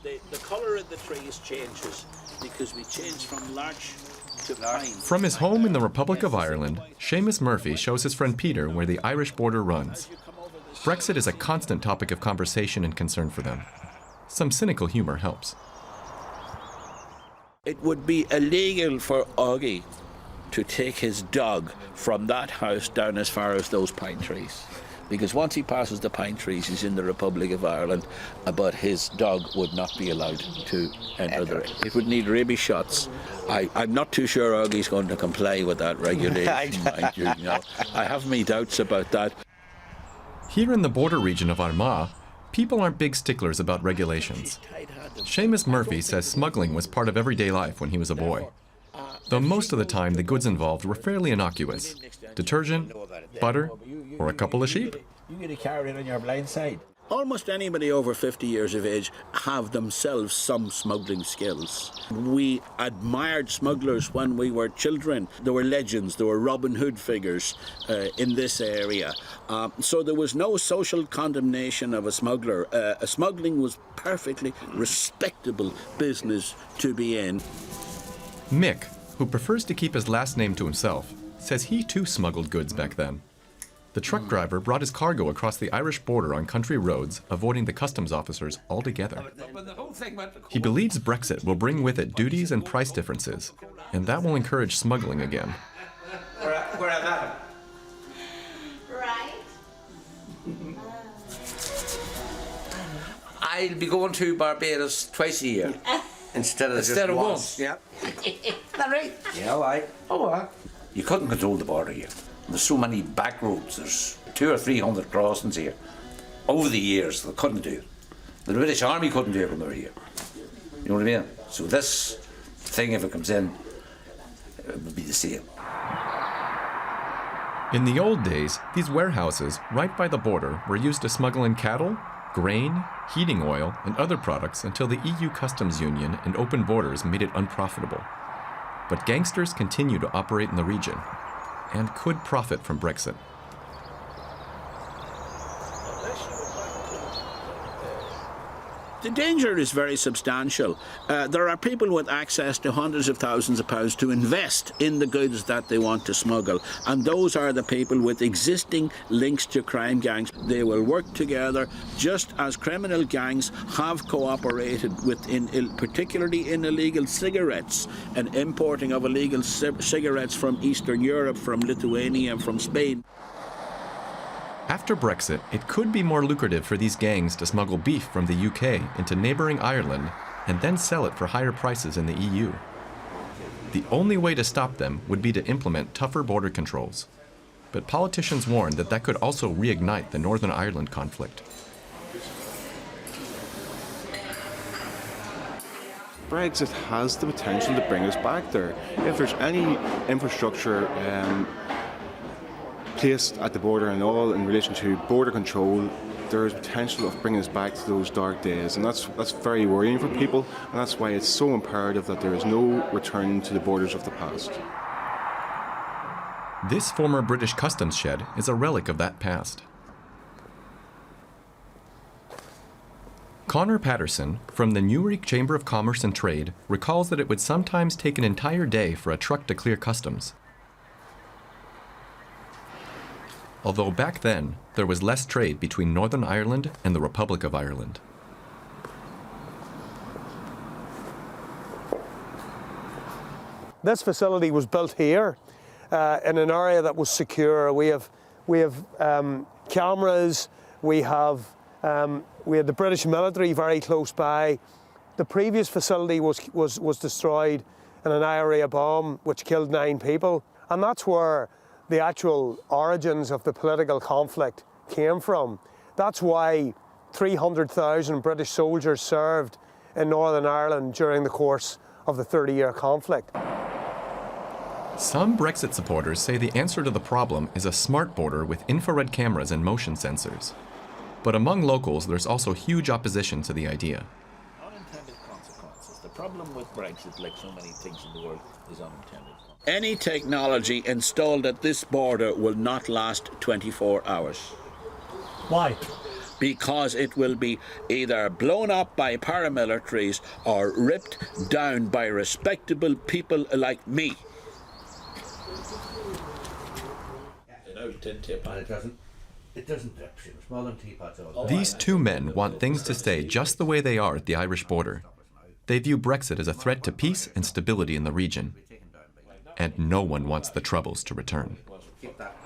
The colour of the trees changes because we change from larch to pine. From his home in the Republic of Ireland, Seamus Murphy shows his friend Peter where the Irish border runs. Brexit is a constant topic of conversation and concern for them. Some cynical humor helps. It would be illegal for Augie to take his dog from that house down as far as those pine trees. Because once he passes the pine trees, he's in the Republic of Ireland, but his dog would not be allowed to enter there. It would need rabies shots. I'm not too sure Augie's going to comply with that regulation, mind you, you know. I have my doubts about that. Here in the border region of Armagh, people aren't big sticklers about regulations. Seamus Murphy says smuggling was part of everyday life when he was a boy. Though most of the time the goods involved were fairly innocuous. Detergent, butter, or a couple of sheep. You get a carrot in on your blind side. Almost anybody over 50 years of age have themselves some smuggling skills. We admired smugglers when we were children. There were legends, there were Robin Hood figures in this area. So there was no social condemnation of a smuggler. Smuggling was perfectly respectable business to be in. Mick, who prefers to keep his last name to himself, says he too smuggled goods back then. The truck driver brought his cargo across the Irish border on country roads, avoiding the customs officers altogether. He believes Brexit will bring with it duties and price differences, and that will encourage smuggling again. Where am I? Right. I'll be going to Barbados twice a year. Instead of once. Yeah. That right? Yeah, why? Oh, what? You couldn't control the border here. There's so many back roads. There's 200 or 300 crossings here. Over the years, they couldn't do it. The British Army couldn't do it when they were here. You know what I mean? So this thing, if it comes in, it would be the same. In the old days, these warehouses right by the border were used to smuggle in cattle, grain, heating oil, and other products until the EU customs union and open borders made it unprofitable. But gangsters continue to operate in the region and could profit from Brexit. The danger is very substantial. There are people with access to hundreds of thousands of pounds to invest in the goods that they want to smuggle, and those are the people with existing links to crime gangs. They will work together just as criminal gangs have cooperated with, particularly in illegal cigarettes and importing of illegal cigarettes from Eastern Europe, from Lithuania and from Spain. After Brexit, it could be more lucrative for these gangs to smuggle beef from the UK into neighbouring Ireland and then sell it for higher prices in the EU. The only way to stop them would be to implement tougher border controls. But politicians warn that that could also reignite the Northern Ireland conflict. Brexit has the potential to bring us back there. If there's any infrastructure placed at the border and all in relation to border control, there is potential of bringing us back to those dark days, and that's very worrying for people, and that's why it's so imperative that there is no return to the borders of the past. This former British customs shed is a relic of that past. CONOR Patterson from the Newry Chamber of Commerce and Trade recalls that it would sometimes take an entire day for a truck to clear customs. Although back then, there was less trade between Northern Ireland and the Republic of Ireland. This facility was built here in an area that was secure. We have cameras, we had the British military very close by. The previous facility was destroyed in an IRA bomb which killed 9 people, and that's where the actual origins of the political conflict came from. That's why 300,000 British soldiers served in Northern Ireland during the course of the 30-year conflict. Some Brexit supporters say the answer to the problem is a smart border with infrared cameras and motion sensors. But among locals, there's also huge opposition to the idea. Unintended consequences. The problem with Brexit, like so many things in the world, is unintended. Any technology installed at this border will not last 24 hours. Why? because it will be either blown up by paramilitaries or ripped down by respectable people like me. It doesn't drip. Small and teapots all. These two men want things to stay just the way they are at the Irish border. They view Brexit as a threat to peace and stability in the region. And no one wants the Troubles to return. Keep that.